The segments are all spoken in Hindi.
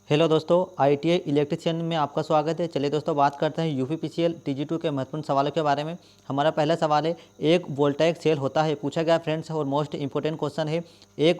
हेलो दोस्तों, आईटीआई इलेक्ट्रिशियन में आपका स्वागत है। चलिए दोस्तों, बात करते हैं यूपीपीसीएल टीजी2 के महत्वपूर्ण सवालों के बारे में। हमारा पहला सवाल है, एक वोल्टेज सेल होता है। पूछा गया फ्रेंड्स, और मोस्ट इंपोर्टेंट क्वेश्चन है, एक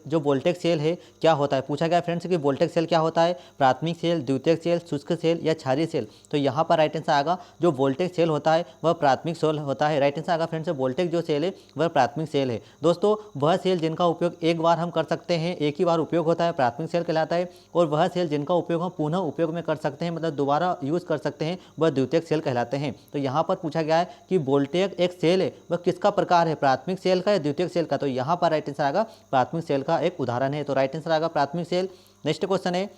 जो वोल्टेज सेल है क्या होता है। पूछा गया फ्रेंड्स कि वोल्टेज सेल क्या होता है, प्राथमिक सेल, द्वितीयक सेल, शुष्क सेल या क्षारीय सेल। तो यहाँ पर राइट आंसर आएगा जो वोल्टेज सेल होता है वह प्राथमिक सेल होता है। राइट आंसर आएगा फ्रेंड्स, वोल्टेज जो सेल है वह प्राथमिक सेल है। दोस्तों, वह सेल जिनका उपयोग एक बार हम कर सकते हैं, एक ही बार उपयोग होता है, प्राथमिक सेल कहलाता है। और वह सेल जिनका उपयोग हम पुनः उपयोग में कर सकते हैं, मतलब दोबारा यूज़ कर सकते हैं, वह द्वितीयक सेल कहलाते हैं। तो यहाँ पर पूछा गया है कि वोल्टेज एक सेल है, वह किसका प्रकार है, प्राथमिक सेल का या द्वितीयक सेल का। तो यहाँ पर राइट आंसर आएगा प्राथमिक सेल का एक उदाहरण है। तो राइट आंसर आएगा प्राथमिक सेल। नेक्स्ट क्वेश्चन है,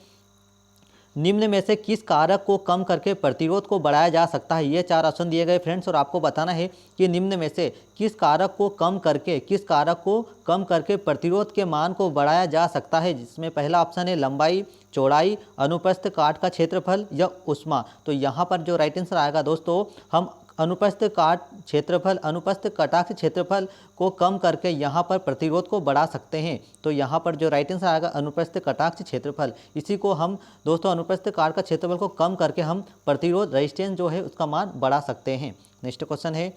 निम्न में से किस कारक को कम करके प्रतिरोध को बढ़ाया जा सकता है। ये चार ऑप्शन दिए गए फ्रेंड्स, और आपको बताना है कि निम्न में से किस कारक को कम करके प्रतिरोध के मान को बढ़ाया जा सकता है। जिसमें पहला ऑप्शन है लंबाई, चौड़ाई, अनुप्रस्थ काट का क्षेत्रफल या ऊष्मा। तो यहाँ पर जो राइट आंसर आएगा दोस्तों, हम अनुप्रस्थ काट क्षेत्रफल, अनुप्रस्थ कटाक्ष क्षेत्रफल को कम करके यहाँ पर प्रतिरोध को बढ़ा सकते हैं। तो यहाँ पर जो राइट आंसर आएगा अनुप्रस्थ कटाक्ष क्षेत्रफल, इसी को हम दोस्तों अनुप्रस्थ काट का क्षेत्रफल को कम करके हम प्रतिरोध रेजिस्टेंस जो है उसका मान बढ़ा सकते हैं। नेक्स्ट क्वेश्चन है,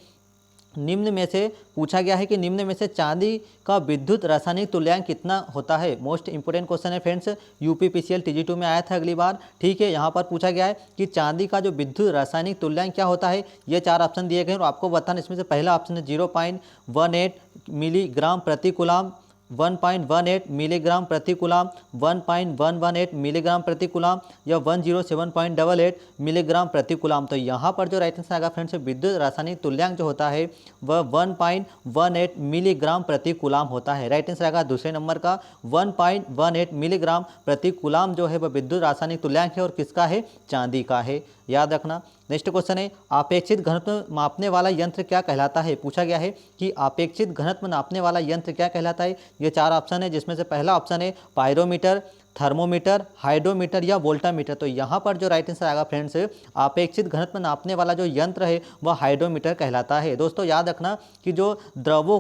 निम्न में से पूछा गया है कि निम्न में से चांदी का विद्युत रासायनिक तुल्यांक कितना होता है। मोस्ट इंपोर्टेंट क्वेश्चन है फ्रेंड्स, यूपीपीसीएल टीजी2 में आया था अगली बार। ठीक है, यहाँ पर पूछा गया है कि चांदी का जो विद्युत रासायनिक तुल्यांक क्या होता है। ये चार ऑप्शन दिए गए हैं और आपको बताना, इसमें से पहला ऑप्शन है 0.18 मिलीग्राम प्रति कूलाम, 1.18 मिलीग्राम प्रति कूलाम, 1.118 मिलीग्राम प्रति कूलाम या 107.88 मिलीग्राम प्रति कूलाम। तो यहाँ पर जो राइट आंसर आएगा फ्रेंड्स, विद्युत रासायनिक तुल्यांक जो होता है वह 1.18 मिलीग्राम प्रति कूलाम होता है। राइट आंसर आएगा दूसरे नंबर का 1.18 मिलीग्राम प्रति कूलाम जो है वह विद्युत रासायनिक तुल्यांक है, और किसका है, चांदी का है, याद रखना। नेक्स्ट क्वेश्चन है, आपेक्षित घनत्व मापने वाला यंत्र क्या कहलाता है। पूछा गया है कि आपेक्षित घनत्व नापने वाला यंत्र क्या कहलाता है। ये चार ऑप्शन है, जिसमें से पहला ऑप्शन है पायरोमीटर, थर्मोमीटर, हाइड्रोमीटर या वोल्टामीटर। तो यहाँ पर जो राइट आंसर आएगा फ्रेंड्स, आपेक्षित घनत्व नापने वाला जो यंत्र है वह हाइड्रोमीटर कहलाता है। दोस्तों याद रखना कि जो द्रवों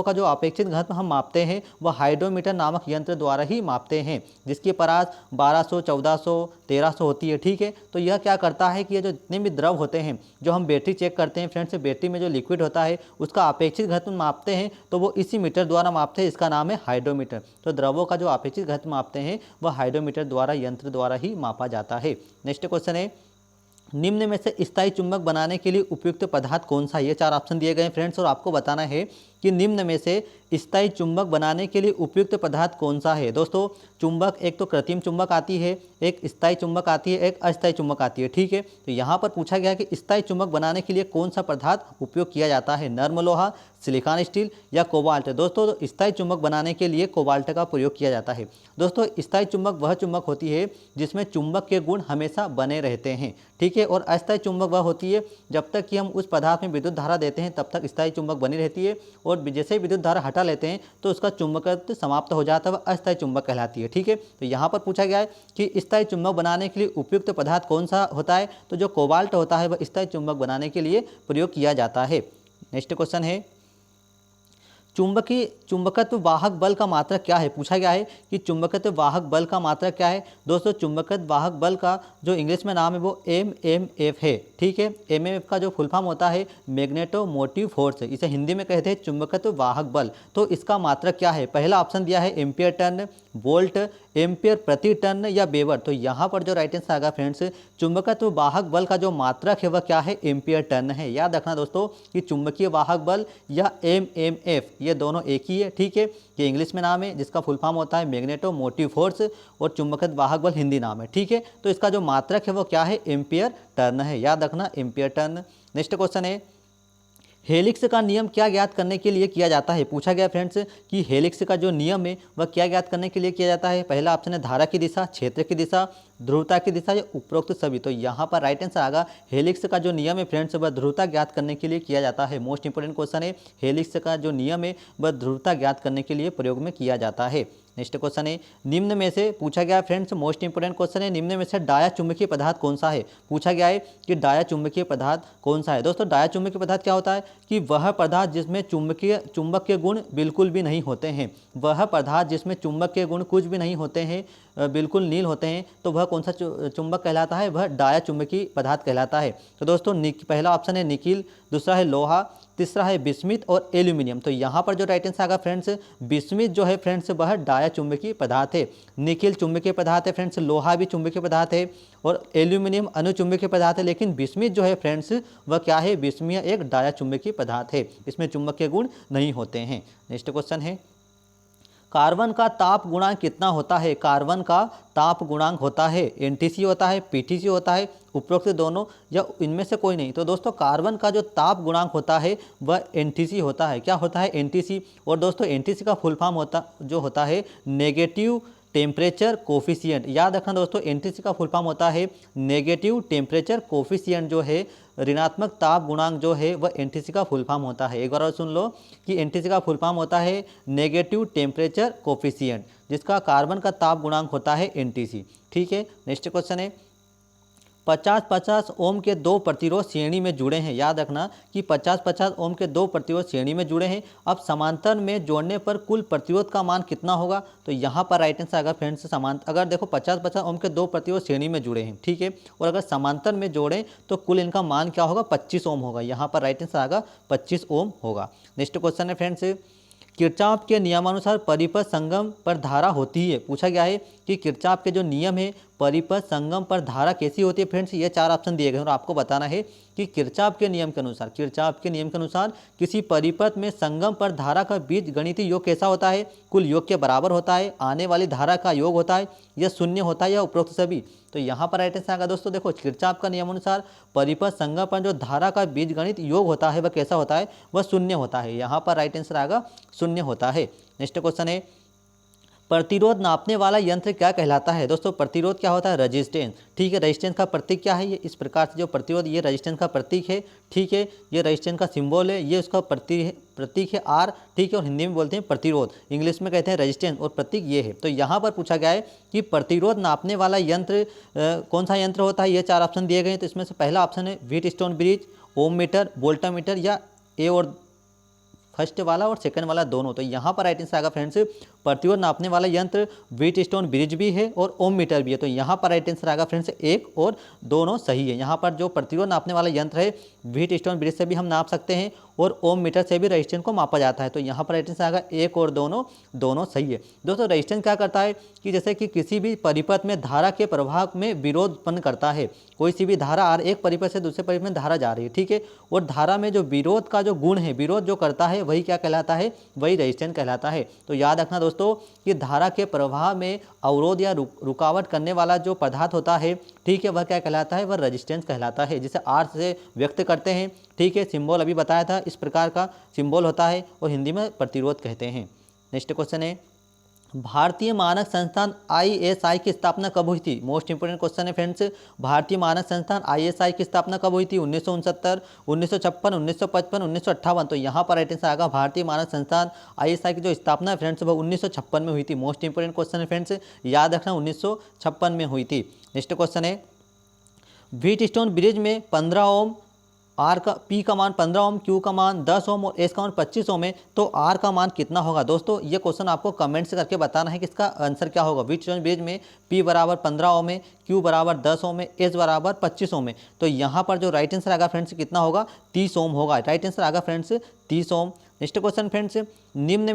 का जो अपेक्षित घनत्व हम मापते हैं वह हाइड्रोमीटर नामक यंत्र द्वारा ही मापते हैं, जिसकी परास 1200, 1400, 1300 होती है। ठीक है, तो यह क्या करता है कि ये जो जितने भी द्रव होते हैं, जो हम बैटरी चेक करते हैं फ्रेंड्स, बैटरी में जो लिक्विड होता है उसका अपेक्षित घनत्व मापते हैं, तो वो इसी मीटर द्वारा मापते हैं, इसका नाम है हाइड्रोमीटर। तो द्रवों का जो अपेक्षित घनत्व मापते हैं वह हाइड्रोमीटर द्वारा, यंत्र द्वारा ही मापा जाता है। नेक्स्ट क्वेश्चन है, निम्न में से स्थायी चुंबक बनाने के लिए उपयुक्त पदार्थ कौन सा है। ये चार ऑप्शन दिए गए फ्रेंड्स, और आपको बताना है कि निम्न में से स्थायी चुंबक बनाने के लिए उपयुक्त पदार्थ कौन सा है। दोस्तों, चुंबक एक तो कृत्रिम चुंबक आती है, एक स्थायी चुंबक आती है, एक अस्थायी चुंबक आती है। ठीक है, तो यहाँ पर पूछा गया है कि स्थायी चुंबक बनाने के लिए कौन सा पदार्थ उपयोग किया जाता है, नर्म लोहा, सिलिकॉन स्टील या कोबाल्ट। दोस्तों, स्थायी चुंबक बनाने के लिए कोबाल्ट का प्रयोग किया जाता है। दोस्तों, स्थायी चुंबक वह चुंबक होती है जिसमें चुंबक के गुण हमेशा बने रहते हैं। ठीक है, और अस्थायी चुंबक वह होती है जब तक कि हम उस पदार्थ में विद्युत धारा देते हैं तब तक स्थायी चुंबक बनी रहती है, और जैसे ही विद्युत धारा हटा लेते हैं तो उसका चुंबकत्व समाप्त हो जाता है, वह अस्थायी चुंबक कहलाती है। ठीक है, तो यहाँ पर पूछा गया है कि स्थायी चुंबक बनाने के लिए उपयुक्त पदार्थ कौन सा होता है। तो जो कोबाल्ट होता है वह स्थायी चुंबक बनाने के लिए प्रयोग किया जाता है। नेक्स्ट क्वेश्चन है, चुंबकत्व वाहक बल का मात्रक क्या है। पूछा गया है कि चुंबकत्व वाहक बल का मात्रक क्या है। दोस्तों, चुंबकत्व वाहक बल का जो इंग्लिश में नाम है वो एमएमएफ है। ठीक है, एमएमएफ का जो फुल फॉर्म होता है मैग्नेटोमोटिव फोर्स, इसे हिंदी में कहते हैं चुंबकत्व वाहक बल। तो इसका मात्रक क्या है। पहला ऑप्शन दिया है एम्पियर टर्न, वोल्ट, एम्पियर प्रति टन या वेबर। तो यहाँ पर जो राइट आंसर आएगा फ्रेंड्स, चुंबकत्व वाहक बल का जो मात्रक है वह क्या है, एम्पियर टन है। याद रखना दोस्तों कि चुंबकीय वाहक बल या एमएमएफ ये दोनों एक ही है। ठीक है, ये इंग्लिश में नाम है जिसका फुल फॉर्म होता है मैग्नेटोमोटिव फोर्स, और चुंबकत्व वाहक बल हिंदी नाम है। ठीक है, तो इसका जो मात्रक है वो क्या है, एम्पियर टर्न है। याद रखना, एम्पियर टर्न। नेक्स्ट क्वेश्चन है, हेलिक्स का नियम क्या ज्ञात करने के लिए किया जाता है। पूछा गया फ्रेंड्स कि हेलिक्स का जो नियम है वह क्या ज्ञात करने के लिए किया जाता है। पहला ऑप्शन है धारा की दिशा, क्षेत्र की दिशा, ध्रुवता की दिशा या उपरोक्त सभी। तो यहाँ पर राइट आंसर आएगा हेलिक्स का जो नियम है फ्रेंड्स वह ध्रुवता ज्ञात करने के लिए किया जाता है। मोस्ट इंपोर्टेंट क्वेश्चन है, हेलिक्स का जो नियम है वह ध्रुवता ज्ञात करने के लिए प्रयोग में किया जाता है। नेक्स्ट क्वेश्चन है, निम्न में से पूछा गया फ्रेंड्स, मोस्ट इंपोर्टेंट क्वेश्चन है, निम्न में से डाया चुंबकीय पदार्थ कौन सा है। पूछा गया है कि डाया चुंबकीय पदार्थ कौन सा है। दोस्तों डाया चुंबकीय पदार्थ क्या होता है कि वह पदार्थ जिसमें चुंबक के गुण बिल्कुल भी नहीं होते हैं, वह पदार्थ जिसमें चुंबक के गुण कुछ भी नहीं होते हैं, बिल्कुल नील होते हैं, तो वह कौन सा चुंबक कहलाता है, वह डाया चुंबकीय पदार्थ कहलाता है। तो दोस्तों पहला ऑप्शन है निकिल, दूसरा है लोहा, तीसरा है बिस्मिथ और एल्यूमिनियम। तो यहाँ पर जो राइट आंसर आएगा फ्रेंड्स, बिस्मिथ जो है फ्रेंड्स वह डाया चुंबकीय पदार्थ है, निकिल चुंबकीय पदार्थ है फ्रेंड्स, लोहा भी चुंबकीय पदार्थ है और एल्यूमिनियम अनुचुंबकीय पदार्थ है, लेकिन बिस्मिथ जो है फ्रेंड्स वह क्या है, बिस्मिथ एक डाया चुंबकीय पदार्थ है, इसमें चुंबक के गुण नहीं होते हैं। नेक्स्ट क्वेश्चन है, कार्बन का ताप गुणांक कितना होता है। कार्बन का ताप गुणांक होता है एनटीसी होता है, पीटीसी होता है, उपरोक्त दोनों या इनमें से कोई नहीं। तो दोस्तों कार्बन का जो ताप गुणांक होता है वह एनटीसी होता है। क्या होता है, एनटीसी। और दोस्तों एनटीसी का फुल फॉर्म होता है नेगेटिव टेम्परेचर कोफिशिएंट। याद रखना दोस्तों, एनटीसी का फुल फॉर्म होता है नेगेटिव टेम्परेचर कोफिशिएंट, जो है ऋणात्मक ताप गुणांक जो है वह एनटीसी का फुल फॉर्म होता है। एक बार और सुन लो कि एनटीसी का फुल फॉर्म होता है नेगेटिव टेम्परेचर कोफिशिएंट, जिसका कार्बन का ताप गुणांक होता है एनटीसी। ठीक है, नेक्स्ट क्वेश्चन है, 50-50 ओम के दो प्रतिरोध श्रेणी में जुड़े हैं। याद रखना कि 50-50 ओम के दो प्रतिरोध श्रेणी में जुड़े हैं। अब समांतर में जोड़ने पर कुल प्रतिरोध का मान कितना होगा। तो यहाँ पर राइट आंसर आएगा फ्रेंड्स समांतर, अगर देखो 50-50 ओम के दो प्रतिरोध श्रेणी में जुड़े हैं, ठीक है, और अगर समांतर में जोड़ें तो कुल इनका मान क्या होगा, 25 ओम होगा। यहाँ पर राइट आंसर आएगा 25 ओम होगा। नेक्स्ट क्वेश्चन है फ्रेंड्स, किरचॉफ के नियमानुसार परिपथ संगम पर धारा होती है। पूछा गया है कि किरचॉफ के जो नियम है परिपथ संगम पर धारा कैसी होती है। फ्रेंड्स ये 4 ऑप्शन दिए गए और आपको बताना है कि किरचॉफ के नियम के अनुसार किसी परिपथ में संगम पर धारा का बीज गणितीय योग कैसा होता है। कुल योग के बराबर होता है, आने वाली धारा का योग होता है, या शून्य होता है, या उपरोक्त सभी। तो यहाँ पर राइट आंसर आएगा दोस्तों, देखो किरचॉफ का नियम अनुसार परिपथ संगम पर जो धारा का बीजगणित योग होता है वह कैसा होता है, वह शून्य होता है। यहाँ पर राइट आंसर आएगा शून्य होता है। नेक्स्ट क्वेश्चन है, प्रतिरोध नापने वाला यंत्र क्या कहलाता है। दोस्तों प्रतिरोध क्या होता है, रेजिस्टेंस। ठीक है, रेजिस्टेंस का प्रतीक क्या है, ये इस प्रकार से जो प्रतिरोध, ये रेजिस्टेंस का प्रतीक है। ठीक है, ये रेजिस्टेंस का सिंबल है, ये उसका प्रतीक है आर। ठीक है, और हिंदी में बोलते हैं प्रतिरोध, इंग्लिश में कहते हैं रेजिस्टेंस, और प्रतीक ये है। तो यहाँ पर पूछा गया है कि प्रतिरोध नापने वाला यंत्र कौन सा यंत्र होता है। ये 4 ऑप्शन दिए गए हैं। तो इसमें से पहला ऑप्शन है व्हीटस्टोन ब्रिज, ओम मीटर, वोल्टामीटर, या ए और फर्स्ट वाला और सेकंड वाला दोनों। तो यहाँ पर राइट आंसर आएगा फ्रेंड्स, प्रतिरोध नापने वाला यंत्र व्हीटस्टोन ब्रिज भी है और ओम मीटर भी है। तो यहाँ पर राइट आंसर आएगा फ्रेंड्स 1 और दोनों सही है। यहाँ पर जो प्रतिरोध नापने वाला यंत्र है व्हीटस्टोन ब्रिज से भी हम नाप सकते हैं और ओम मीटर से भी रेजिस्टेंस को मापा जाता है। तो यहाँ पर राइट आंसर आएगा 1 और दोनों सही है। दोस्तों रेजिस्टेंस क्या करता है कि जैसे कि किसी भी परिपथ में धारा के प्रवाह में विरोध उत्पन्न करता है। कोई सी भी धारा आ रही, एक परिपथ से दूसरे परिपथ में धारा जा रही है, ठीक है, और धारा में जो विरोध का जो गुण है, विरोध जो करता है वही क्या कहलाता है, वही रेजिस्टेंस कहलाता है। तो याद रखना दोस्तों कि धारा के प्रवाह में अवरोध या रुकावट करने वाला जो पदार्थ होता है, ठीक है, वह क्या कहलाता है, वह रेजिस्टेंस कहलाता है, जिसे आर से व्यक्त करते हैं। ठीक है, सिंबल अभी बताया था, इस प्रकार का सिंबल होता है और हिंदी में प्रतिरोध कहते हैं। नेक्स्ट क्वेश्चन है, भारतीय मानक संस्थान ISI की स्थापना कब हुई थी। मोस्ट इंपोर्टेंट क्वेश्चन है फ्रेंड्स, भारतीय मानक संस्थान ISI की स्थापना कब हुई थी। 1969, 1956, 1955, 1958। तो यहाँ पर राइट आंसर आएगा भारतीय मानक संस्थान ISI की जो स्थापना है फ्रेंड्स वह 1956 में हुई थी। मोस्ट इंपोर्टेंट क्वेश्चन है फ्रेंड्स, याद रखना 1956 में हुई थी। नेक्स्ट क्वेश्चन है, व्हीटस्टोन ब्रिज में 15 ओम, आर का पी का मान 15 ओम, क्यू का मान 10 ओम और एस का मान 25 ओम है, तो आर का मान कितना होगा। दोस्तों ये क्वेश्चन आपको कमेंट्स करके बताना है कि इसका आंसर क्या होगा। व्हीटस्टोन ब्रिज में पी बराबर 15 ओम है, क्यू बराबर 10 ओम है, एस बराबर 25 ओम है। तो यहाँ पर जो राइट आंसर आएगा फ्रेंड्स कितना होगा, 30 ओम होगा। राइट आंसर आएगा फ्रेंड्स 30 ओम। नेक्स्ट क्वेश्चन फ्रेंड्स, निम्न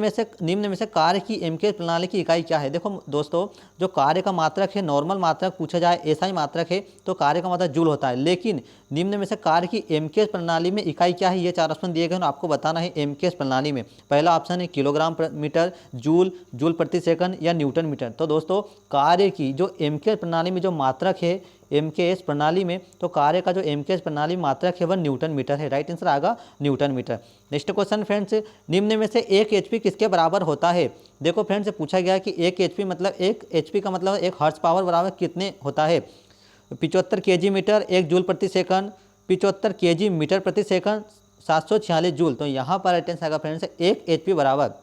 में से कार्य की एमकेएस प्रणाली की इकाई क्या है। देखो दोस्तों, जो कार्य का मात्रक है, नॉर्मल मात्रक पूछा जाए, एसआई मात्रक है तो कार्य का मात्रक जूल होता है। लेकिन निम्न में से कार्य की एमकेएस प्रणाली में इकाई क्या है, ये 4 ऑप्शन दिए गए हैं, आपको बताना है एमकेएस प्रणाली में। पहला ऑप्शन है किलोग्राम मीटर, जूल प्रति सेकंड, या न्यूटन मीटर। तो दोस्तों कार्य की जो एमकेएस प्रणाली में जो मात्रक है एमकेएस प्रणाली में, तो कार्य का जो एमकेएस प्रणाली मात्रक है वह न्यूटन मीटर है। राइट आंसर आएगा newton metre. Next question friends, निम्न में से 1 HP किसके बराबर होता है। देखो फ्रेंड्स पूछा गया कि 1 HP मतलब 1 HP का मतलब 1 हॉर्स पावर बराबर कितने होता है। 75 kg मीटर, 1 जूल प्रति सेकंड, 75 kg मीटर प्रति सेकंड, 746 जूल। तो यहाँ पर राइट आंसर आएगा फ्रेंड्स 1 HP बराबर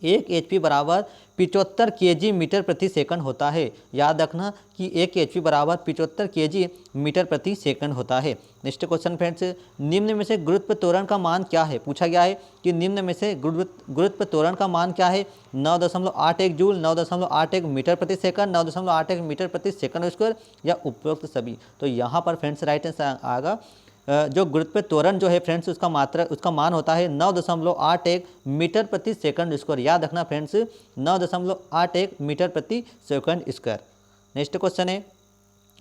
1 HP बराबर 75 kg मीटर प्रति सेकंड होता है। याद रखना कि 1 HP बराबर 75 kg मीटर प्रति सेकंड होता है। नेक्स्ट क्वेश्चन फ्रेंड्स, निम्न में से गुरुत्व त्वरण का मान क्या है? पूछा गया है कि निम्न में से गुरुत्व त्वरण का मान क्या है? 9.81 जूल, 9.81 मीटर प्रति सेकंड, 9.81 मीटर प्रति सेकंड स्क्वायर या उपरोक्त सभी। तो यहाँ पर फ्रेंड्स राइट आंसर आएगा जो गुरुत्व त्वरण जो है फ्रेंड्स उसका मान होता है 9.81 मीटर प्रति सेकंड स्क्वायर। याद रखना फ्रेंड्स 9.81 मीटर प्रति सेकंड स्क्वायर। नेक्स्ट क्वेश्चन है,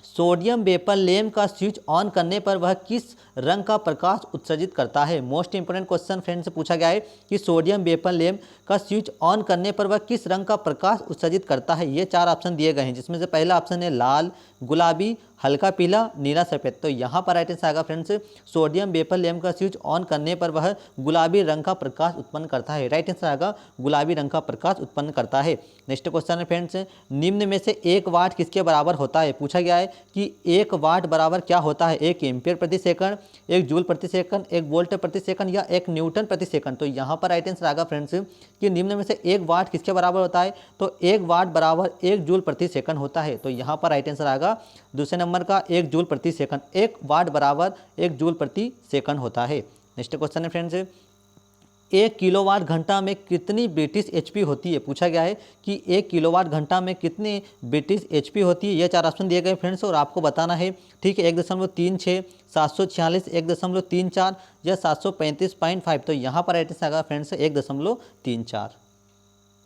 सोडियम वेपर लैंप का स्विच ऑन करने पर वह किस रंग का प्रकाश उत्सर्जित करता है? मोस्ट इंपोर्टेंट क्वेश्चन फ्रेंड्स पूछा गया है कि सोडियम वेपर लैंप का स्विच ऑन करने पर वह किस रंग का प्रकाश उत्सर्जित करता है। ये 4 ऑप्शन दिए गए हैं, जिसमें से पहला ऑप्शन है लाल, गुलाबी, हल्का पीला, नीला, सफेद। तो यहाँ पर राइट आंसर आएगा फ्रेंड्स सोडियम वेपर लैंप का स्विच ऑन करने पर वह गुलाबी रंग का प्रकाश उत्पन्न करता है। राइट आंसर आएगा गुलाबी रंग का प्रकाश उत्पन्न करता है। नेक्स्ट क्वेश्चन है फ्रेंड्स, निम्न में से 1 वाट किसके बराबर होता है? पूछा गया है कि 1 वाट बराबर क्या होता है? 1 एम्पियर प्रति सेकंड, 1 जूल प्रति सेकंड, 1 वोल्ट प्रति सेकंड या 1 न्यूटन प्रति सेकंड। तो यहाँ पर राइट आंसर आएगा फ्रेंड्स कि निम्न में से 1 वाट किसके बराबर होता है? तो 1 वाट बराबर 1 जूल प्रति सेकंड होता है। तो यहाँ पर राइट आंसर आएगा दूसरे नंबर का 1 जूल प्रति सेकंड। 1 वाट बराबर 1 जूल प्रति सेकंड होता है। नेक्स्ट क्वेश्चन है फ्रेंड्स, 1 किलोवाट घंटा में कितनी ब्रिटिश एचपी होती है? पूछा गया है कि 1 किलोवाट घंटा में कितनी ब्रिटिश एचपी होती है। ये 4 ऑप्शन दिए गए फ्रेंड्स और आपको बताना है। ठीक है, 1.36, 746, 1.34 या 735.5। तो यहाँ पर राइट आंसर आएगा फ्रेंड्स 1.34।